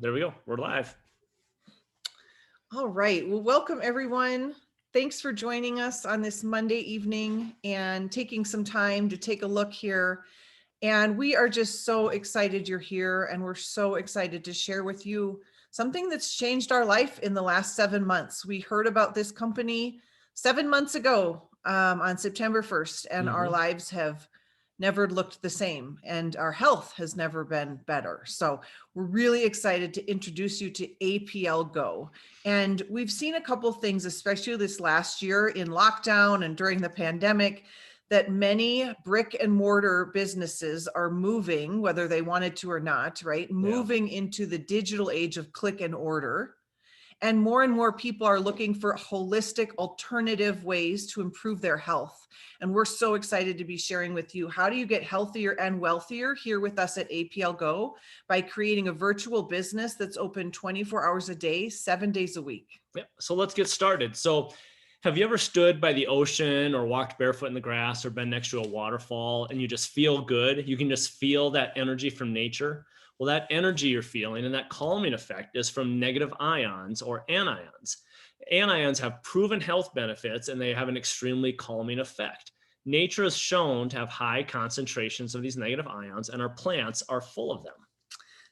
There we go. We're live. All right. Well, welcome everyone. Thanks for joining us on this Monday evening and taking some time to take a look here. And we are just so excited you're here, and we're so excited to share with you something that's changed our life in the last 7 months. We heard about this company 7 months ago on September 1st, and our lives have never looked the same, and our health has never been better. So we're really excited to introduce you to APL Go. And we've seen a couple things, especially this last year in lockdown and during the pandemic, that many brick and mortar businesses are moving, whether they wanted to or not, right? Moving into the digital age of click and order. And more people are looking for holistic alternative ways to improve their health. And we're so excited to be sharing with you, how do you get healthier and wealthier here with us at APL Go by creating a virtual business that's open 24 hours a day, 7 days a week. Yep. So let's get started. So have you ever stood by the ocean or walked barefoot in the grass or been next to a waterfall and you just feel good? You can just feel that energy from nature. Well, that energy you're feeling and that calming effect is from negative ions or anions. Anions have proven health benefits and they have an extremely calming effect. Nature is shown to have high concentrations of these negative ions, and our plants are full of them.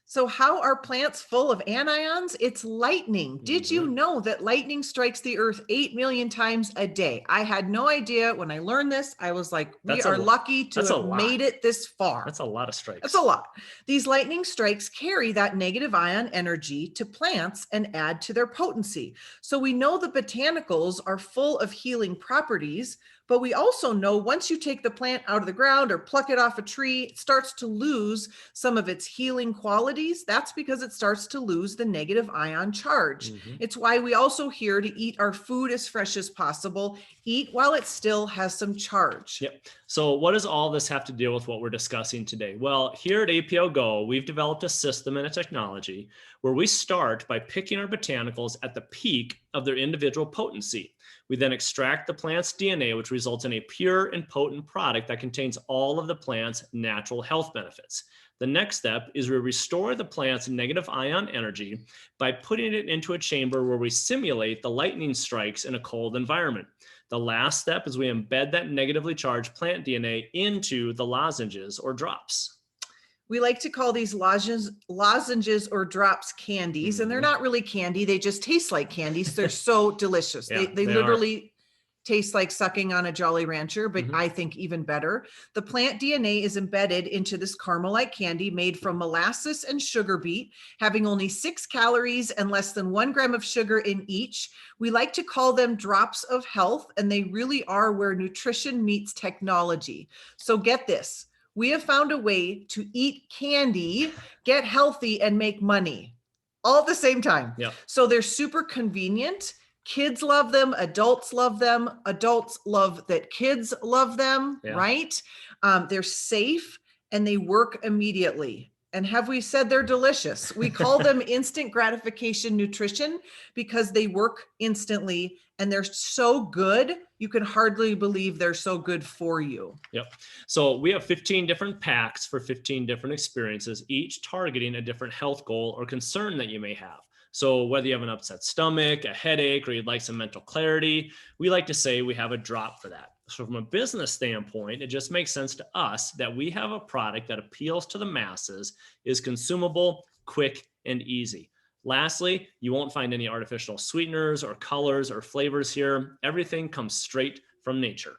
So how are plants full of anions? It's lightning. Did you know that lightning strikes the earth 8 million times a day? I had no idea. When I learned this, I was like, we are lucky to have made it this far. That's a lot of strikes. That's a lot. These lightning strikes carry that negative ion energy to plants and add to their potency. So we know the botanicals are full of healing properties, but we also know once you take the plant out of the ground or pluck it off a tree, it starts to lose some of its healing qualities. That's because it starts to lose the negative ion charge. It's why we also hear to eat our food as fresh as possible. Eat while it still has some charge. Yep. So what does all this have to do with what we're discussing today? Well, here at APL Go, we've developed a system and a technology where we start by picking our botanicals at the peak of their individual potency. We then extract the plant's DNA, which results in a pure and potent product that contains all of the plant's natural health benefits. The next step is we restore the plant's negative ion energy by putting it into a chamber where we simulate the lightning strikes in a cold environment. The last step is we embed that negatively charged plant DNA into the lozenges or drops. We like to call these lozenges or drops candies, and they're not really candy. They just taste like candies. They're so delicious. They literally taste like sucking on a Jolly Rancher, but I think even better. The plant DNA is embedded into this caramel-like candy made from molasses and sugar beet, having only 6 calories and less than 1 gram of sugar in each. We like to call them drops of health, and they really are where nutrition meets technology. So get this. We have found a way to eat candy, get healthy, and make money all at the same time. Yep. So they're super convenient. Kids love them. Adults love them. Adults love that kids love them, right? They're safe and they work immediately. And have we said they're delicious? We call them instant gratification nutrition because they work instantly and they're so good, you can hardly believe they're so good for you. Yep. So we have 15 different packs for 15 different experiences, each targeting a different health goal or concern that you may have. So whether you have an upset stomach, a headache, or you'd like some mental clarity, we like to say we have a drop for that. So from a business standpoint, it just makes sense to us that we have a product that appeals to the masses, is consumable, quick, and easy. Lastly, you won't find any artificial sweeteners or colors or flavors here. Everything comes straight from nature.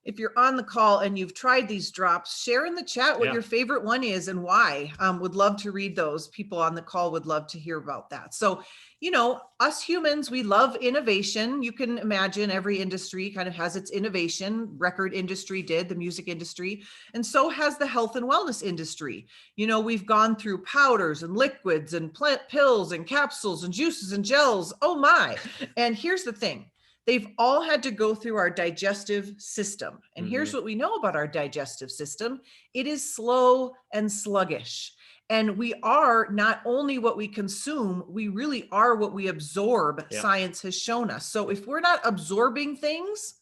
If you're on the call and you've tried these drops, share in the chat what your favorite one is and why. Would love to read those. People on the call would love to hear about that. So, you know, us humans, we love innovation. You can imagine every industry kind of has its innovation. Record industry did, the music industry, and so has the health and wellness industry. You know, we've gone through powders and liquids and plant pills and capsules and juices and gels. Oh my. And here's the thing. They've all had to go through our digestive system. And here's what we know about our digestive system. It is slow and sluggish. And we are not only what we consume, we really are what we absorb, science has shown us. So if we're not absorbing things,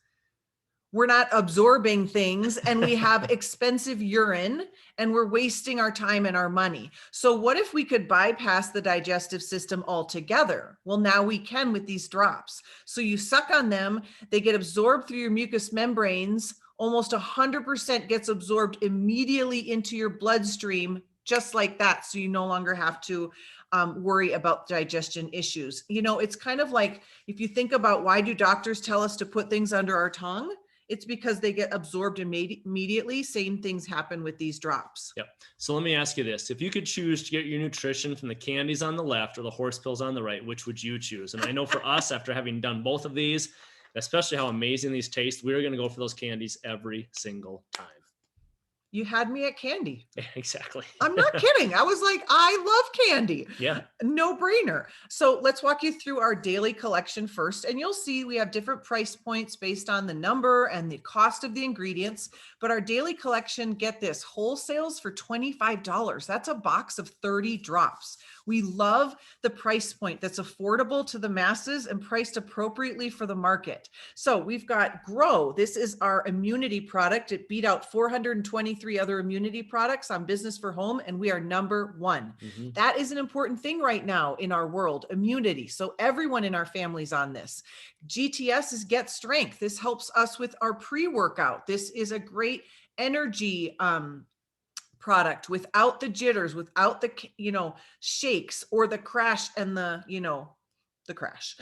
we're not absorbing things, and we have expensive urine, and we're wasting our time and our money. So what if we could bypass the digestive system altogether? Well, now we can with these drops. So you suck on them, they get absorbed through your mucous membranes. Almost 100% gets absorbed immediately into your bloodstream, just like that. So you no longer have to worry about digestion issues. You know, it's kind of like, if you think about, why do doctors tell us to put things under our tongue? It's because they get absorbed immediately. Same things happen with these drops. Yep. So let me ask you this. If you could choose to get your nutrition from the candies on the left or the horse pills on the right, which would you choose? And I know for us, after having done both of these, especially how amazing these taste, we're going to go for those candies every single time. You had me at candy. Exactly. I'm not kidding. I was like, I love candy. Yeah. No brainer. So let's walk you through our daily collection first. And you'll see we have different price points based on the number and the cost of the ingredients. But our daily collection, get this, wholesales for $25. That's a box of 30 drops. We love the price point that's affordable to the masses and priced appropriately for the market. So we've got Grow. This is our immunity product. It beat out 423 other immunity products on Business for Home, and we are number one. Mm-hmm. That is an important thing right now in our world, immunity. So everyone in our family's on this. GTS is Get Strength. This helps us with our pre-workout. This is a great energy product without the jitters, without the, shakes or the crash and the crash.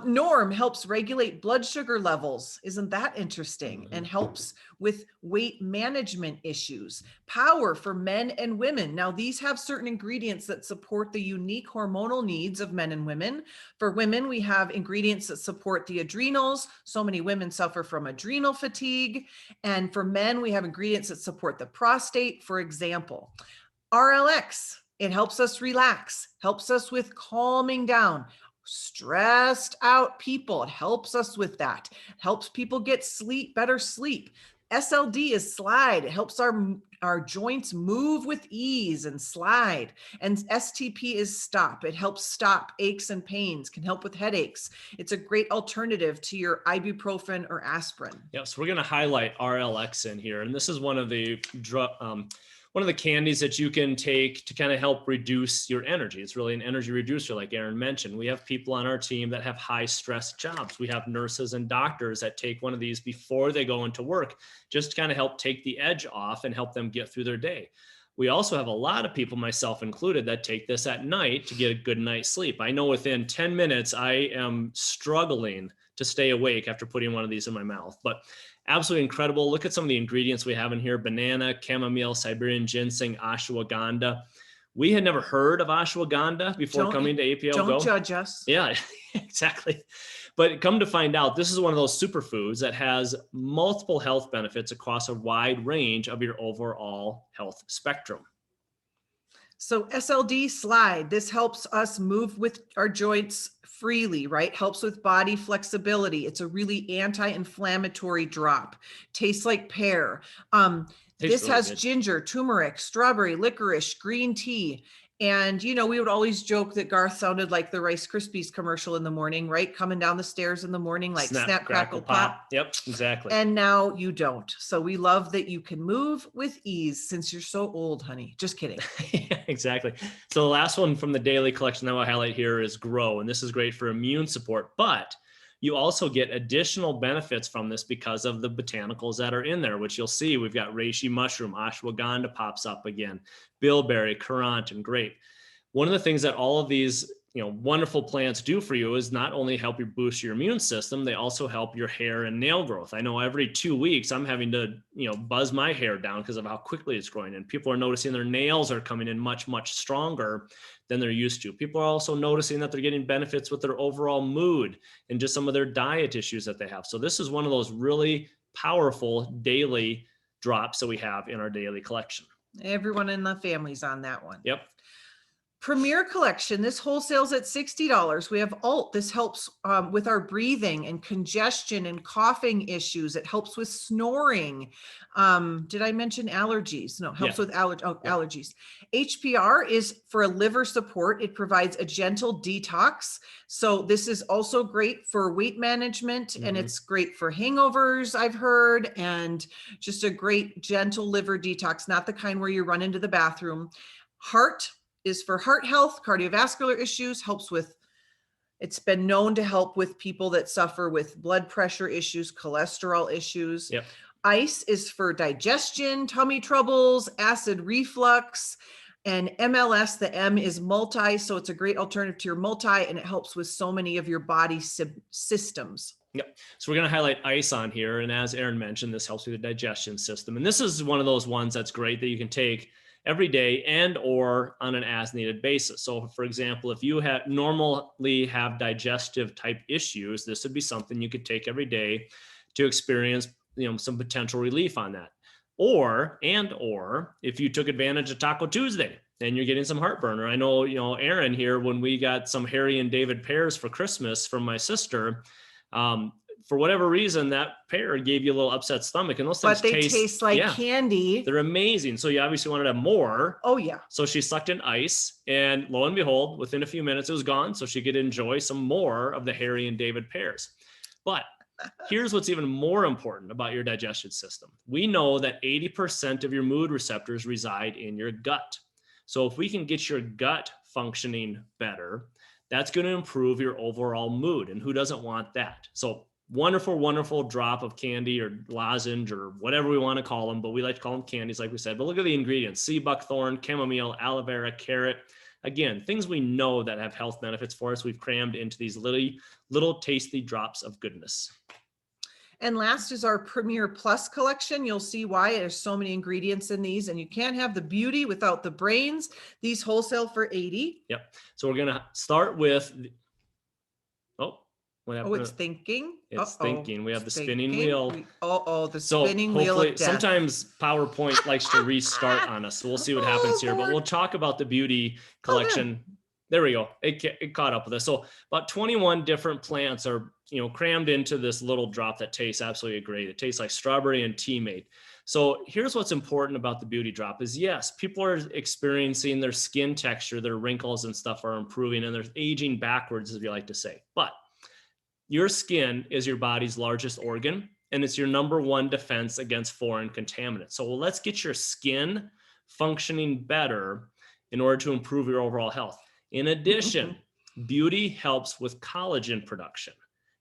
Norm helps regulate blood sugar levels. Isn't that interesting? And helps with weight management issues. Power for men and women. Now, these have certain ingredients that support the unique hormonal needs of men and women. For women, we have ingredients that support the adrenals. So many women suffer from adrenal fatigue. And for men, we have ingredients that support the prostate, for example. RLX, it helps us relax, helps us with calming down. Stressed out people, it helps us with that. Helps people get better sleep. SLD is Slide. It helps our joints move with ease and slide. And STP is Stop. It helps stop aches and pains, can help with headaches. It's a great alternative to your ibuprofen or aspirin. Yeah, so we're going to highlight RLX in here. And this is one of the candies that you can take to kind of help reduce your energy. It's really an energy reducer, like Aaron mentioned. We have people on our team that have high stress jobs. We have nurses and doctors that take one of these before they go into work, just to kind of help take the edge off and help them get through their day. We also have a lot of people, myself included, that take this at night to get a good night's sleep. I know within 10 minutes, I am struggling to stay awake after putting one of these in my mouth. But absolutely incredible. Look at some of the ingredients we have in here: banana, chamomile, Siberian ginseng, ashwagandha. We had never heard of ashwagandha before coming to APO Go. Don't judge us. Yeah, exactly. But come to find out, this is one of those superfoods that has multiple health benefits across a wide range of your overall health spectrum. So SLD Slide, this helps us move with our joints freely, right? Helps with body flexibility. It's a really anti-inflammatory drop. Tastes like pear. This really has good. Ginger, turmeric, strawberry, licorice, green tea. And, we would always joke that Garth sounded like the Rice Krispies commercial in the morning, right? Coming down the stairs in the morning, like snap, crackle, pop. Yep, exactly. And now you don't. So we love that you can move with ease since you're so old, honey. Just kidding. Yeah, exactly. So the last one from the daily collection that I'll highlight here is Grow. And this is great for immune support, but you also get additional benefits from this because of the botanicals that are in there, which you'll see. We've got reishi mushroom, ashwagandha pops up again, bilberry, currant, and grape. One of the things that all of these wonderful plants do for you is not only help you boost your immune system, they also help your hair and nail growth. I know every 2 weeks I'm having to, buzz my hair down because of how quickly it's growing. And people are noticing their nails are coming in much, much stronger than they're used to. People are also noticing that they're getting benefits with their overall mood and just some of their diet issues that they have. So this is one of those really powerful daily drops that we have in our daily collection. Everyone in the family's on that one. Yep. Premier Collection, this wholesales at $60. We have Alt. This helps with our breathing and congestion and coughing issues. It helps with snoring. Did I mention allergies? No, helps with allergies. HPR is for a liver support. It provides a gentle detox. So this is also great for weight management, and it's great for hangovers, I've heard, and just a great gentle liver detox, not the kind where you run into the bathroom. Heart is for heart health, cardiovascular issues, it's been known to help with people that suffer with blood pressure issues, cholesterol issues. Ice is for digestion, tummy troubles, acid reflux, and MLS, the M is multi, so it's a great alternative to your multi, and it helps with so many of your body systems. So we're going to highlight ice on here. And as Erin mentioned, this helps with the digestion system. And this is one of those ones that's great that you can take every day and or on an as needed basis. So for example, if you normally have digestive type issues, this would be something you could take every day to experience, some potential relief on that. Or if you took advantage of Taco Tuesday and you're getting some heartburn, or I know, Erin here, when we got some Harry and David pears for Christmas from my sister, for whatever reason, that pear gave you a little upset stomach, and those things taste like candy. They're amazing. So you obviously wanted to have more. Oh yeah. So she sucked in ice, and lo and behold, within a few minutes, it was gone. So she could enjoy some more of the Harry and David pears. But here's what's even more important about your digestion system. We know that 80% of your mood receptors reside in your gut. So if we can get your gut functioning better, that's going to improve your overall mood. And who doesn't want that? So wonderful, wonderful drop of candy or lozenge or whatever we want to call them, but we like to call them candies, like we said. But look at the ingredients: sea buckthorn, chamomile, aloe vera, carrot. Again, things we know that have health benefits for us, we've crammed into these little tasty drops of goodness. And last is our Premier Plus collection. You'll see why there's so many ingredients in these, and you can't have the beauty without the brains. These wholesale for $80. So we're going to start with, it's thinking. It's thinking. We have the spinning wheel. The spinning wheel of death. Sometimes PowerPoint likes to restart on us. So we'll see what happens here, but we'll talk about the beauty collection. There we go. It caught up with us. So about 21 different plants are, crammed into this little drop that tastes absolutely great. It tastes like strawberry and teammate. So here's what's important about the beauty drop is, yes, people are experiencing their skin texture, their wrinkles and stuff are improving, and they're aging backwards, as we like to say. But your skin is your body's largest organ, and it's your number one defense against foreign contaminants. So let's get your skin functioning better in order to improve your overall health. In addition, beauty helps with collagen production.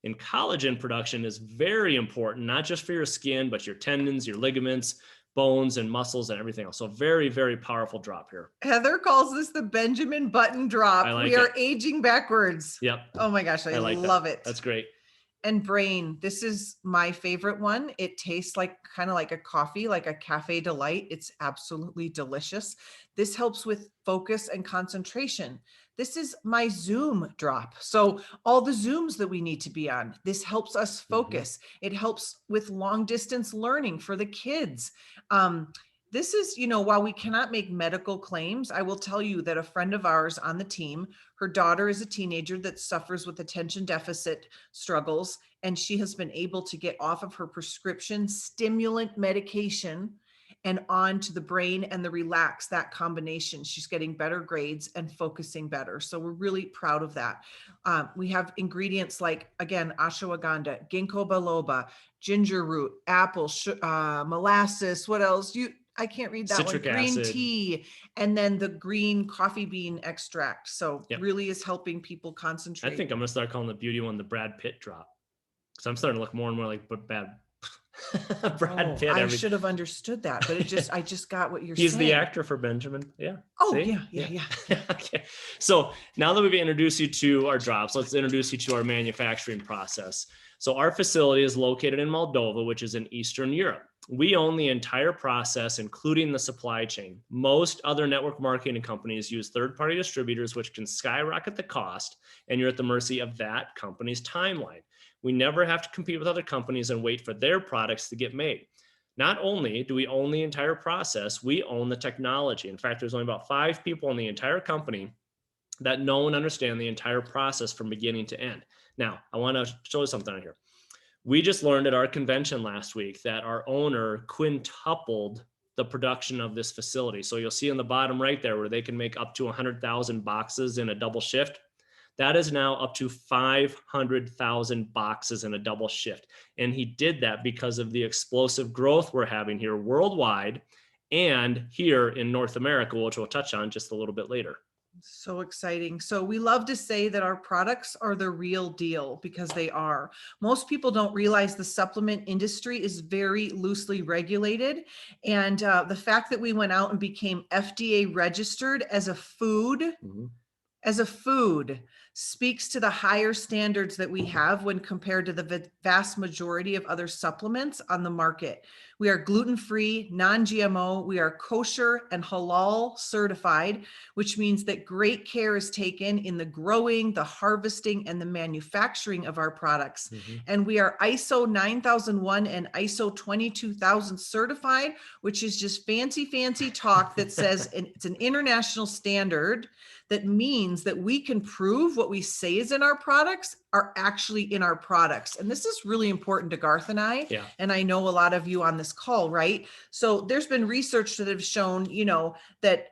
And collagen production is very important, not just for your skin, but your tendons, your ligaments, bones, and muscles, and everything else. So very, very powerful drop here. Heather calls this the Benjamin Button drop. We are aging backwards. Yep. Oh my gosh, I love it. That's great. And brain, this is my favorite one. It tastes kind of like a coffee, like a cafe delight. It's absolutely delicious. This helps with focus and concentration. This is my Zoom drop. So all the Zooms that we need to be on, this helps us focus. It helps with long distance learning for the kids. This is, while we cannot make medical claims, I will tell you that a friend of ours on the team, her daughter is a teenager that suffers with attention deficit struggles, and she has been able to get off of her prescription stimulant medication and on to the brain and the relax, that combination. She's getting better grades and focusing better. So we're really proud of that. We have ingredients like, again, ashwagandha, ginkgo biloba, ginger root, apple, molasses. What else? I can't read that Citric one. Green acid. Tea, and then the green coffee bean extract. So really is helping people concentrate. I think I'm going to start calling the beauty one the Brad Pitt drop, because I'm starting to look more and more like Brad Pitt. I should have understood that, but I just got what you're saying. He's the actor for Benjamin. Yeah. Oh, see? Yeah. Okay. So now that we've introduced you to our drops, let's introduce you to our manufacturing process. So our facility is located in Moldova, which is in Eastern Europe. We own the entire process, including the supply chain. Most other network marketing companies use third-party distributors, which can skyrocket the cost, and you're at the mercy of that company's timeline. We never have to compete with other companies and wait for their products to get made. Not only do we own the entire process, we own the technology. In fact, there's only about 5 people in the entire company that know and understand the entire process from beginning to end. Now, I want to show you something on here. We just learned at our convention last week that our owner quintupled the production of this facility. So you'll see in the bottom right there where they can make up to 100,000 boxes in a double shift. That is now up to 500,000 boxes in a double shift. And he did that because of the explosive growth we're having here worldwide and here in North America, which we'll touch on just a little bit later. So exciting. So we love to say that our products are the real deal because they are. Most people don't realize the supplement industry is very loosely regulated. And the fact that we went out and became FDA registered as a food, speaks to the higher standards that we have when compared to the vast majority of other supplements on the market. We are gluten-free, non-GMO, we are kosher and halal certified, which means that great care is taken in the growing, the harvesting, and the manufacturing of our products. And we are ISO 9001 and ISO 22000 certified, which is just fancy talk that says it's an international standard. That means that we can prove what we say is in our products are actually in our products. And this is really important to Garth and I, and I know a lot of you on this call, right? So there's been research that have shown, that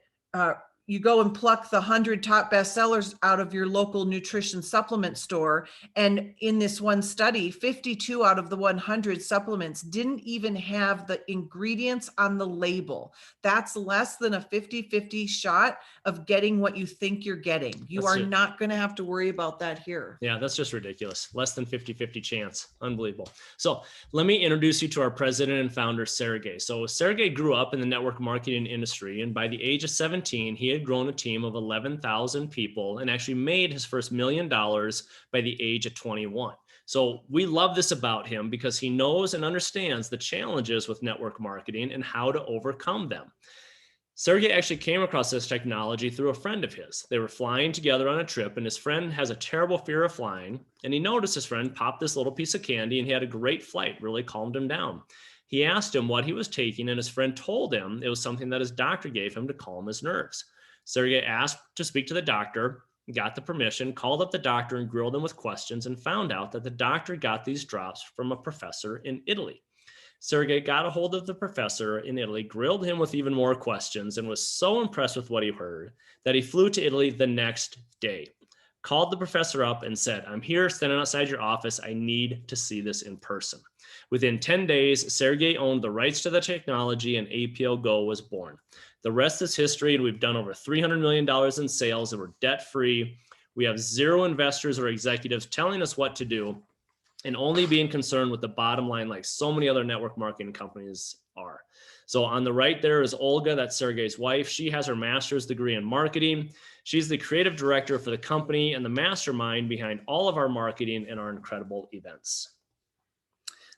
you go and pluck the 100 top bestsellers out of your local nutrition supplement store. And in this one study, 52 out of the 100 supplements didn't even have the ingredients on the label. That's less than a 50-50 shot of getting what you think you're getting. You are not going to have to worry about that here. Yeah, that's just ridiculous. Less than 50-50 chance. Unbelievable. So let me introduce you to our president and founder, Sergey. So Sergey grew up in the network marketing industry, and by the age of 17, he had grown a team of 11,000 people and actually made his first $1 million by the age of 21. So we love this about him because he knows and understands the challenges with network marketing and how to overcome them. Sergey actually came across this technology through a friend of his. They were flying together on a trip, and his friend has a terrible fear of flying, and he noticed his friend popped this little piece of candy, and he had a great flight, really calmed him down. He asked him what he was taking, and his friend told him it was something that his doctor gave him to calm his nerves. Sergey asked to speak to the doctor, got the permission, called up the doctor and grilled him with questions, and found out that the doctor got these drops from a professor in Italy. Sergey got a hold of the professor in Italy, grilled him with even more questions, and was so impressed with what he heard that he flew to Italy the next day, called the professor up and said, "I'm here standing outside your office. I need to see this in person." Within 10 days, Sergey owned the rights to the technology and APO Go was born. The rest is history, and we've done over $300 million in sales, and we're debt-free. We have zero investors or executives telling us what to do, and only being concerned with the bottom line like so many other network marketing companies are. So on the right there is Olga, that's Sergey's wife. She has her master's degree in marketing. She's the creative director for the company and the mastermind behind all of our marketing and our incredible events.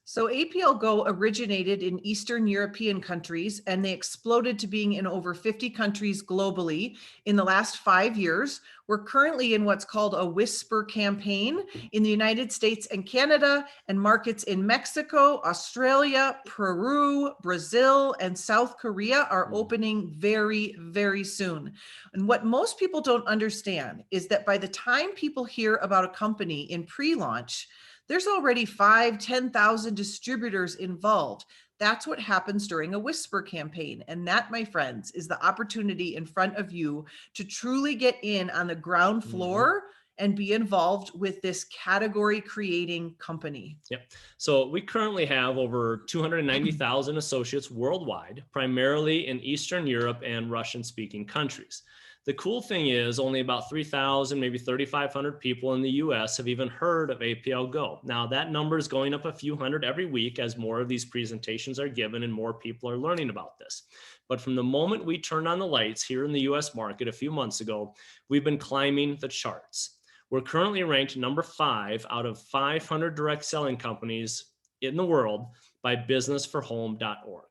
So APL Go originated in Eastern European countries, and they exploded to being in over 50 countries globally in the last 5 years. We're currently in what's called a whisper campaign in the United States and Canada, and markets in Mexico, Australia, Peru, Brazil, and South Korea are opening very, very soon. And what most people don't understand is that by the time people hear about a company in pre-launch, there's already 10,000 distributors involved. That's what happens during a whisper campaign. And that, my friends, is the opportunity in front of you to truly get in on the ground floor and be involved with this category creating company. Yep. So we currently have over 290,000 associates worldwide, primarily in Eastern Europe and Russian speaking countries. The cool thing is only about 3,000, maybe 3,500 people in the US have even heard of APL Go. Now that number is going up a few hundred every week as more of these presentations are given and more people are learning about this. But from the moment we turned on the lights here in the US market a few months ago, we've been climbing the charts. We're currently ranked number 5 out of 500 direct selling companies in the world by businessforhome.org.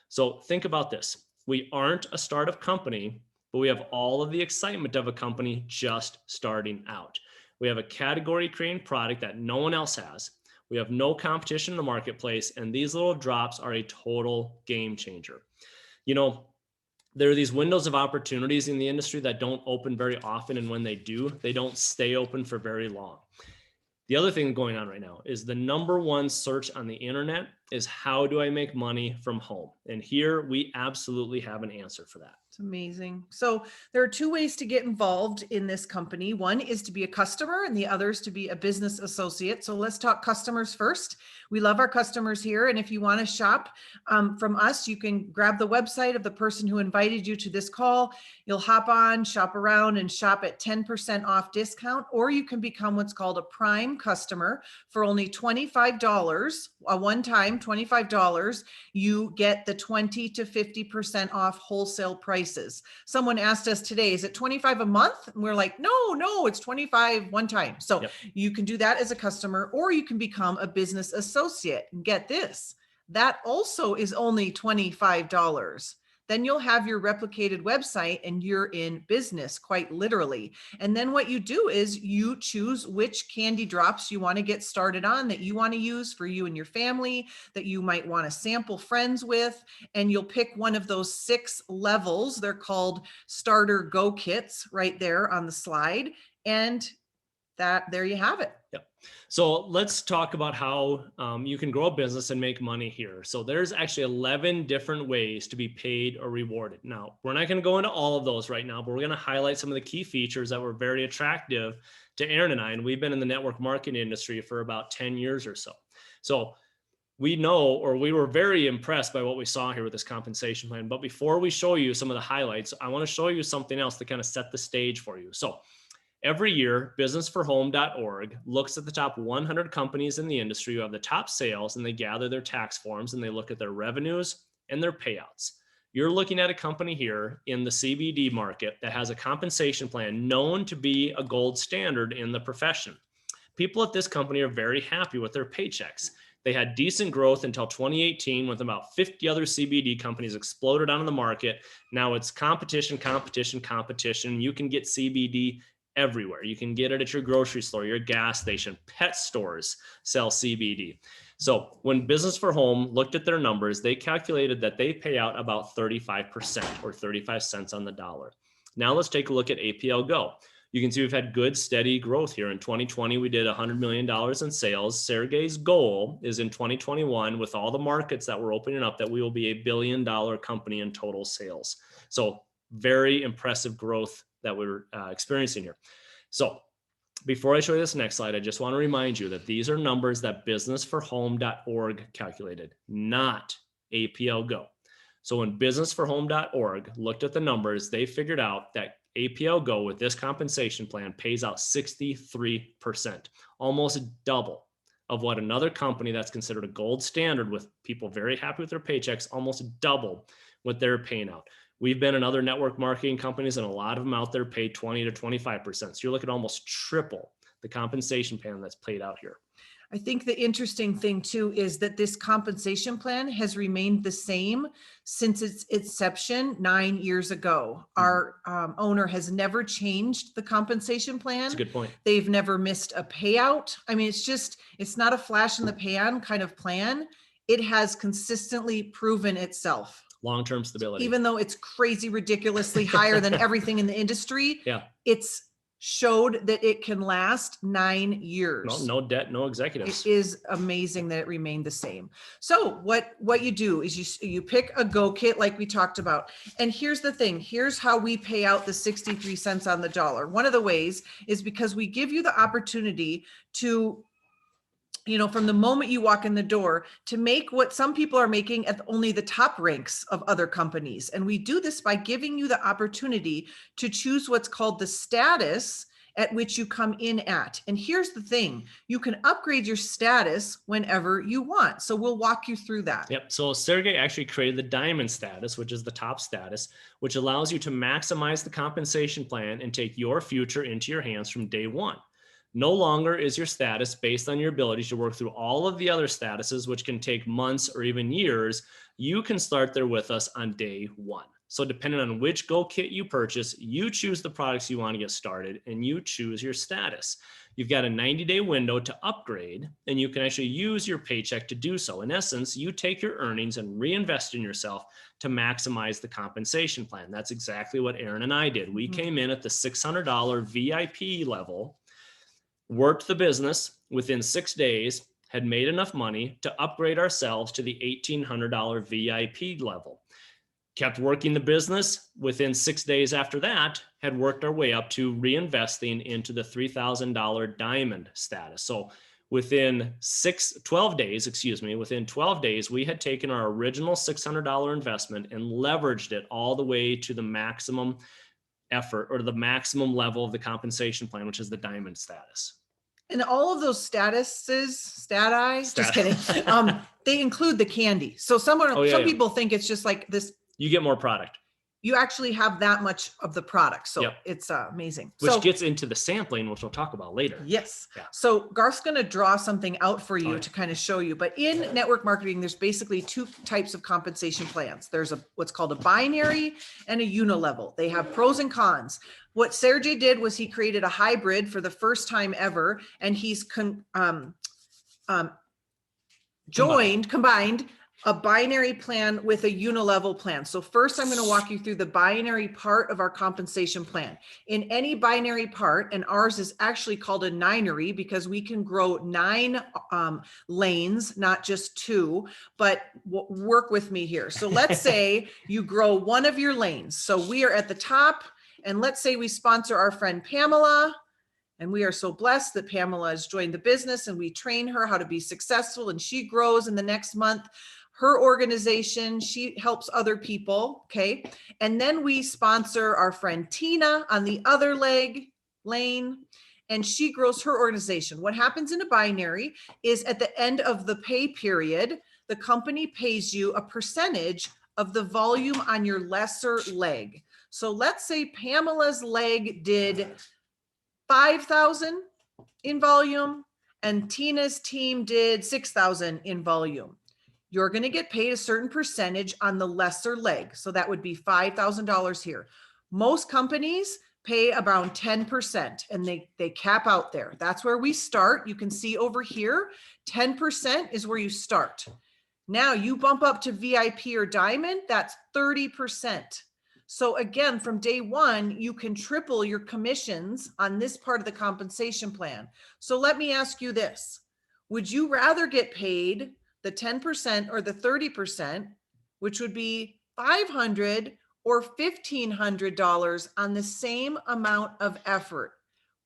So think about this. We aren't a startup company, but we have all of the excitement of a company just starting out. We have a category creating product that no one else has. We have no competition in the marketplace, and these little drops are a total game changer. You know, there are these windows of opportunities in the industry that don't open very often. And when they do, they don't stay open for very long. The other thing going on right now is the number one search on the internet is how do I make money from home? And here we absolutely have an answer for that. It's amazing. So there are two ways to get involved in this company. One is to be a customer and the other is to be a business associate. So let's talk customers first. We love our customers here. And if you want to shop from us, you can grab the website of the person who invited you to this call. You'll hop on, shop around, and shop at 10% off discount, or you can become what's called a prime customer for only $25, a one-time $25. You get the 20 to 50% off wholesale prices. Someone asked us today, is it 25 a month? And we're like, no, it's 25 one time. So yep. You can do that as a customer, or you can become a business associate. And get this, that also is only $25. Then you'll have your replicated website and you're in business, quite literally. And then what you do is you choose which candy drops you want to get started on, that you want to use for you and your family, that you might want to sample friends with, and you'll pick one of those 6 levels. They're called starter go kits right there on the slide. And there you have it. Yep. So let's talk about how you can grow a business and make money here. So there's actually 11 different ways to be paid or rewarded. Now, we're not going to go into all of those right now, but we're going to highlight some of the key features that were very attractive to Aaron and I. And we've been in the network marketing industry for about 10 years or so. So we know, or we were very impressed by what we saw here with this compensation plan. But before we show you some of the highlights, I want to show you something else to kind of set the stage for you. So every year, businessforhome.org looks at the top 100 companies in the industry who have the top sales, and they gather their tax forms and they look at their revenues and their payouts. You're looking at a company here in the CBD market that has a compensation plan known to be a gold standard in the profession. People at this company are very happy with their paychecks. They had decent growth until 2018 when about 50 other CBD companies exploded onto the market. Now it's competition. You can get CBD everywhere. You can get it at your grocery store, your gas station, pet stores sell CBD. So when Business for Home looked at their numbers, they calculated that they pay out about 35% or 35 cents on the dollar. Now let's take a look at APL Go. You can see we've had good, steady growth here. In 2020, we did $100 million in sales. Sergey's goal is in 2021, with all the markets that we're opening up, that we will be a $1 billion company in total sales. So very impressive growth that we're experiencing here. So before I show you this next slide, I just want to remind you that these are numbers that businessforhome.org calculated, not APL Go. So when businessforhome.org looked at the numbers, they figured out that APL Go with this compensation plan pays out 63%, almost double of what another company that's considered a gold standard with people very happy with their paychecks, almost double what they're paying out. We've been in other network marketing companies, and a lot of them out there pay 20 to 25%. So you're looking at almost triple the compensation plan that's played out here. I think the interesting thing too is that this compensation plan has remained the same since its inception 9 years ago. Our owner has never changed the compensation plan. That's a good point. They've never missed a payout. I mean, it's not a flash in the pan kind of plan. It has consistently proven itself. Long-term stability. Even though it's crazy, ridiculously higher than everything in the industry, yeah, it's showed that it can last 9 years. No debt, no executives. It is amazing that it remained the same. So what you do is you pick a go kit like we talked about. And here's the thing. Here's how we pay out the 63 cents on the dollar. One of the ways is because we give you the opportunity to, from the moment you walk in the door, to make what some people are making at only the top ranks of other companies. And we do this by giving you the opportunity to choose what's called the status at which you come in at. And here's the thing, you can upgrade your status whenever you want. So we'll walk you through that. Yep. So Sergey actually created the diamond status, which is the top status, which allows you to maximize the compensation plan and take your future into your hands from day one. No longer is your status based on your ability to work through all of the other statuses, which can take months or even years. You can start there with us on day one. So depending on which Go kit you purchase, you choose the products you want to get started and you choose your status. You've got a 90-day window to upgrade, and you can actually use your paycheck to do so. In essence, you take your earnings and reinvest in yourself to maximize the compensation plan. That's exactly what Aaron and I did. We came in at the $600 VIP level, worked the business within 6 days, had made enough money to upgrade ourselves to the $1,800 VIP level. Kept working the business. Within 6 days after that, had worked our way up to reinvesting into the $3,000 diamond status. So within 12 days, we had taken our original $600 investment and leveraged it all the way to the maximum effort or the maximum level of the compensation plan, which is the diamond status. And all of those just kidding. They include the candy. So some people think it's just like this. You get more product. You actually have that much of the product. So it's amazing. Which gets into the sampling, which we'll talk about later. Yes. Yeah. So Garth's going to draw something out for you to kind of show you. But in network marketing, there's basically two types of compensation plans. There's what's called a binary and a unilevel. They have pros and cons. What Sergey did was he created a hybrid for the first time ever, and he's combined a binary plan with a unilevel plan. So first I'm going to walk you through the binary part of our compensation plan. In any binary part, and ours is actually called a ninery because we can grow 9 lanes, not just 2, but work with me here. So let's say you grow one of your lanes. So we are at the top, and let's say we sponsor our friend Pamela. And we are so blessed that Pamela has joined the business and we train her how to be successful, and she grows in the next month. Her organization, she helps other people, okay? And then we sponsor our friend Tina on the other lane, and she grows her organization. What happens in a binary is at the end of the pay period, the company pays you a percentage of the volume on your lesser leg. So let's say Pamela's leg did 5,000 in volume and Tina's team did 6,000 in volume. You're going to get paid a certain percentage on the lesser leg. So that would be $5,000 here. Most companies pay around 10% and they cap out there. That's where we start. You can see over here, 10% is where you start. Now you bump up to VIP or diamond, that's 30%. So again, from day one, you can triple your commissions on this part of the compensation plan. So let me ask you this. Would you rather get paid the 10% or the 30%, which would be $500 or $1,500 on the same amount of effort?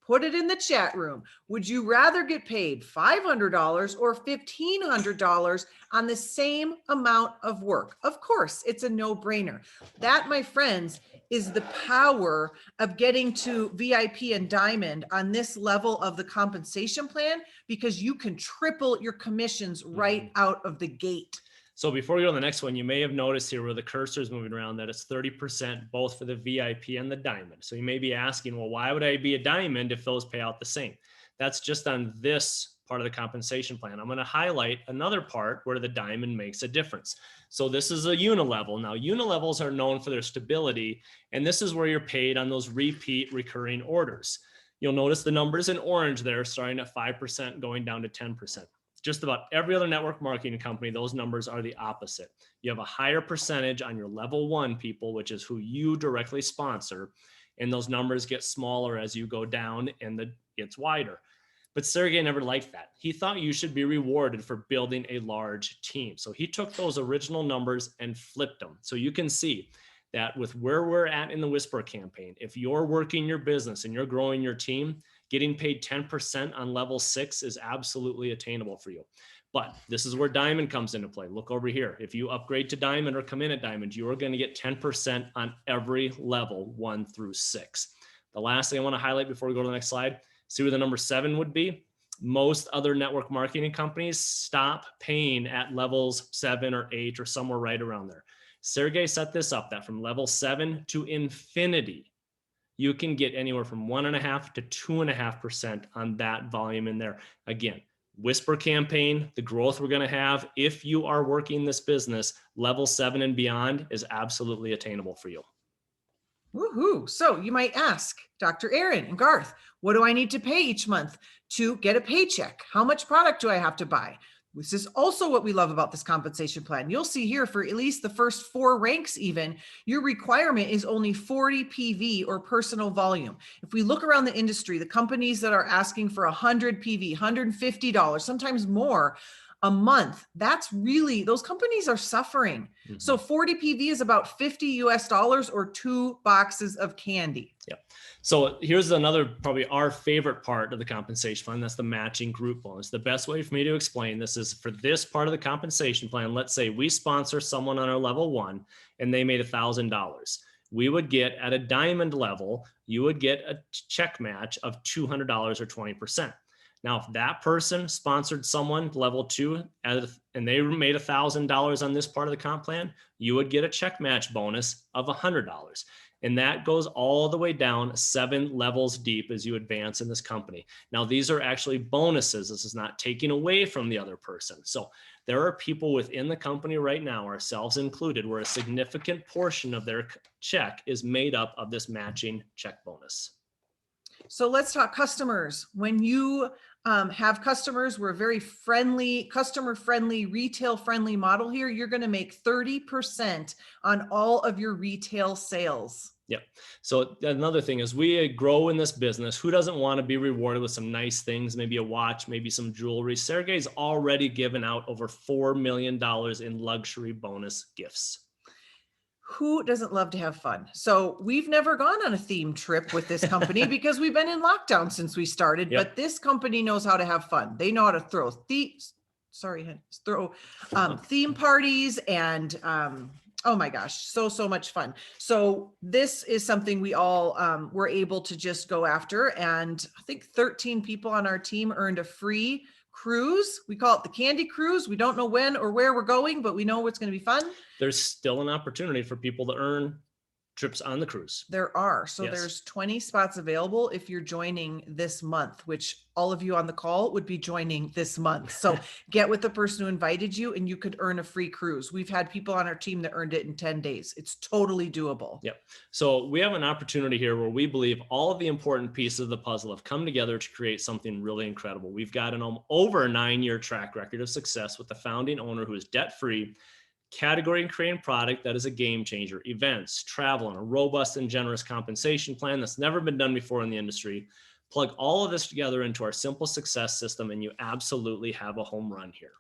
Put it in the chat room. Would you rather get paid $500 or $1,500 on the same amount of work? Of course, it's a no-brainer. That, my friends, is the power of getting to VIP and diamond on this level of the compensation plan, because you can triple your commissions right out of the gate. So before we go to the next one, you may have noticed here where the cursor is moving around that it's 30% both for the VIP and the diamond. So you may be asking, well, why would I be a diamond if those pay out the same? That's just on this part of the compensation plan. I'm going to highlight another part where the diamond makes a difference. So this is a unilevel. Now, unilevels are known for their stability, and this is where you're paid on those repeat recurring orders. You'll notice the numbers in orange there starting at 5% going down to 10%. Just about every other network marketing company, those numbers are the opposite. You have a higher percentage on your level 1 people, which is who you directly sponsor, and those numbers get smaller as you go down and it gets wider. But Sergey never liked that. He thought you should be rewarded for building a large team. So he took those original numbers and flipped them. So you can see that with where we're at in the Whisper campaign, if you're working your business and you're growing your team, getting paid 10% on level 6 is absolutely attainable for you. But this is where diamond comes into play. Look over here. If you upgrade to diamond or come in at diamond, you are going to get 10% on every level 1 through 6. The last thing I want to highlight before we go to the next slide, see where the number 7 would be? Most other network marketing companies stop paying at levels 7 or 8 or somewhere right around there. Sergey set this up that from level 7 to infinity, you can get anywhere from 1.5% to 2.5% on that volume in there. Again, whisper campaign, the growth we're going to have, if you are working this business, level 7 and beyond is absolutely attainable for you. Woohoo. So you might ask, Dr. Aaron and Garth, what do I need to pay each month to get a paycheck? How much product do I have to buy? This is also what we love about this compensation plan. You'll see here for at least the first 4 ranks even, your requirement is only 40 PV or personal volume. If we look around the industry, the companies that are asking for 100 PV, $150, sometimes more a month, that's really, those companies are suffering. Mm-hmm. So 40 PV is about $50 or 2 boxes of candy. Yep. So here's another, probably our favorite part of the compensation plan. That's the matching group bonus. The best way for me to explain this is for this part of the compensation plan. Let's say we sponsor someone on our level 1 and they made $1,000. We would get at a diamond level, you would get a check match of $200 or 20%. Now, if that person sponsored someone level 2 and they made $1,000 on this part of the comp plan, you would get a check match bonus of $100. And that goes all the way down 7 levels deep as you advance in this company. Now, these are actually bonuses. This is not taking away from the other person. So there are people within the company right now, ourselves included, where a significant portion of their check is made up of this matching check bonus. So let's talk customers. When you have customers, we're a very friendly, customer-friendly, retail-friendly model here. You're going to make 30% on all of your retail sales. Yep. So another thing is we grow in this business. Who doesn't want to be rewarded with some nice things, maybe a watch, maybe some jewelry? Sergey's already given out over $4 million in luxury bonus gifts. Who doesn't love to have fun? So we've never gone on a theme trip with this company because we've been in lockdown since we started, Yep. but this company knows how to have fun. They know how to throw theme parties and, oh my gosh, so much fun. So this is something we all were able to just go after. And I think 13 people on our team earned a free cruise. We call it the Candy Cruise. We don't know when or where we're going, but we know it's going to be fun. There's still an opportunity for people to earn trips on the cruise. There are. So Yes. There's 20 spots available if you're joining this month, which all of you on the call would be joining this month. So get with the person who invited you and you could earn a free cruise. We've had people on our team that earned it in 10 days. It's totally doable. Yep. So we have an opportunity here where we believe all of the important pieces of the puzzle have come together to create something really incredible. We've got an over 9-year track record of success with the founding owner who is debt-free, category and creating product that is a game changer, events, travel, and a robust and generous compensation plan that's never been done before in the industry. Plug all of this together into our simple success system, and you absolutely have a home run here.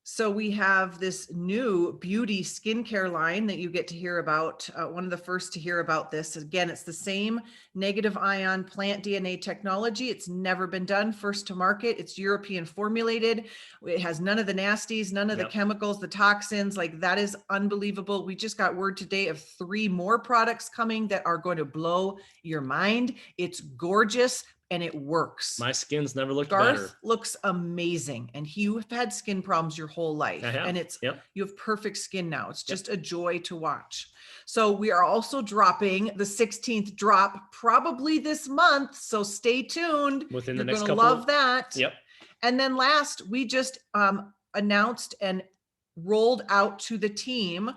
So we have this new beauty skincare line that you get to hear about. One of the first to hear about this. Again, it's the same negative ion plant DNA technology. It's never been done. First to market. It's European formulated. It has none of the nasties, none of the chemicals, the toxins. Like, that is unbelievable. We just got word today of 3 more products coming that are going to blow your mind. It's gorgeous. And it works. My skin's never looked Garth better. looks amazing. And you've had skin problems your whole life. And it's you have perfect skin now. It's just a joy to watch. So we are also dropping the 16th drop probably this month. So stay tuned. Within the You're next gonna couple. love that. Yep. And then last, we just announced and rolled out to the team,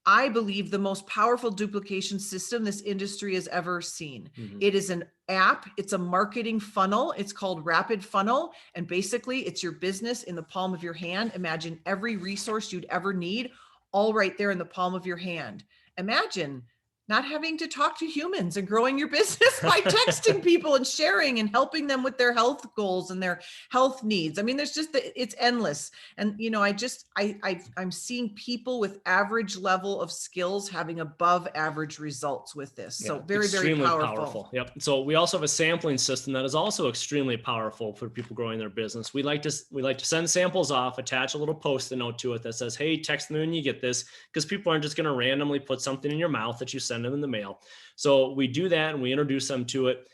I believe, the most powerful duplication system this industry has ever seen. Mm-hmm. It is an app. It's a marketing funnel. It's called Rapid Funnel. And basically it's your business in the palm of your hand. Imagine every resource you'd ever need all right there in the palm of your hand. Imagine not having to talk to humans and growing your business by texting people and sharing and helping them with their health goals and their health needs. I mean, there's just, it's endless. And, you know, I'm seeing people with average level of skills having above average results with this. So very, very powerful. Yep. So we also have a sampling system that is also extremely powerful for people growing their business. We like to send samples off, attach a little Post-it note to it that says, hey, text me when you get this, because people aren't just going to randomly put something in your mouth that you send them in the mail. So we do that and we introduce them to it.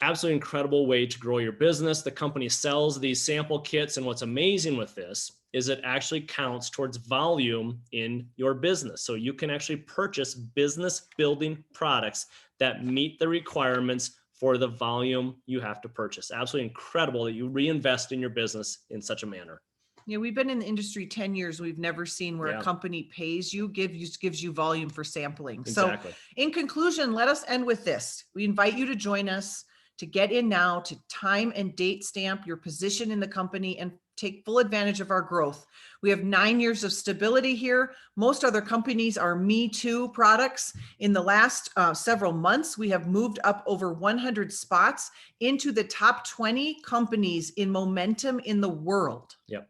Absolutely incredible way to grow your business. The company sells these sample kits. And what's amazing with this is it actually counts towards volume in your business. So you can actually purchase business building products that meet the requirements for the volume you have to purchase. Absolutely incredible that you reinvest in your business in such a manner. Yeah, we've been in the industry 10 years. We've never seen where Yeah. a company pays you, gives you volume for sampling. Exactly. So in conclusion, let us end with this. We invite you to join us, to get in now, to time and date stamp your position in the company and take full advantage of our growth. We have 9 years of stability here. Most other companies are Me Too products. In the last several months, we have moved up over 100 spots into the top 20 companies in momentum in the world. Yep.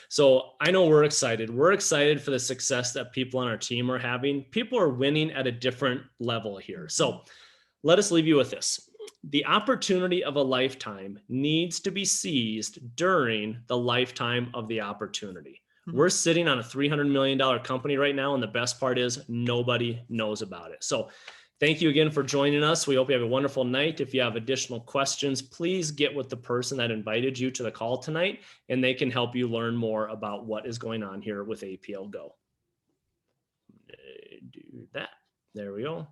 So I know we're excited. We're excited for the success that people on our team are having. People are winning at a different level here. So let us leave you with this. The opportunity of a lifetime needs to be seized during the lifetime of the opportunity. We're sitting on a $300 million company right now, and the best part is nobody knows about it. So thank you again for joining us. We hope you have a wonderful night. If you have additional questions, please get with the person that invited you to the call tonight, and they can help you learn more about what is going on here with APO Go. Do that. There we go.